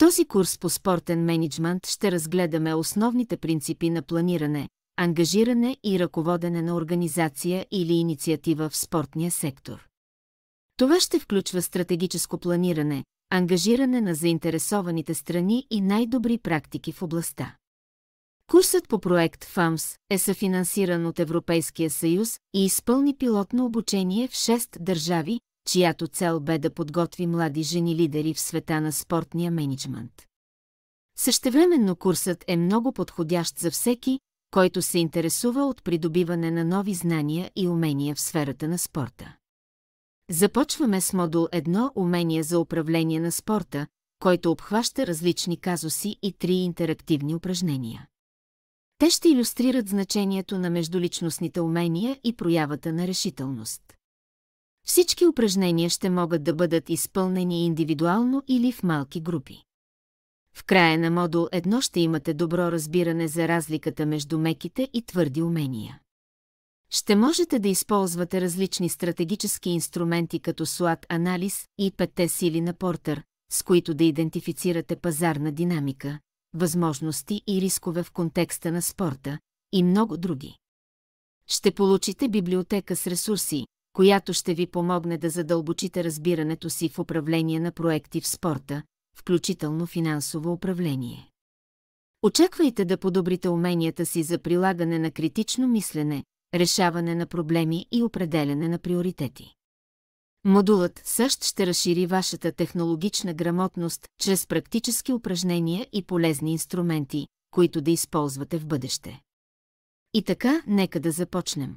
този курс по спортен мениджмънт ще разгледаме основните принципи на планиране, ангажиране и ръководене на организация или инициатива в спортния сектор. Това ще включва стратегическо планиране, ангажиране на заинтересованите страни и най-добри практики в областта. Курсът по проект ФАМС е съфинансиран от Европейския съюз и изпълни пилотно обучение в 6 държави, чиято цел бе да подготви млади жени-лидери в света на спортния мениджмънт. Същевременно курсът е много подходящ за всеки, който се интересува от придобиване на нови знания и умения в сферата на спорта. Започваме с модул 1 «Умения за управление на спорта», който обхваща различни казуси и 3 интерактивни упражнения. Те ще илюстрират значението на междуличностните умения и проявата на решителност. Всички упражнения ще могат да бъдат изпълнени индивидуално или в малки групи. В края на модул 1 ще имате добро разбиране за разликата между меките и твърди умения. Ще можете да използвате различни стратегически инструменти като SWOT-анализ и 5 сили на Портър, с които да идентифицирате пазарна динамика, възможности и рискове в контекста на спорта и много други. Ще получите библиотека с ресурси, която ще ви помогне да задълбочите разбирането си в управление на проекти в спорта, включително финансово управление. Очаквайте да подобрите уменията си за прилагане на критично мислене, решаване на проблеми и определяне на приоритети. Модулът САЩ ще разшири вашата технологична грамотност чрез практически упражнения и полезни инструменти, които да използвате в бъдеще. И така, нека да започнем.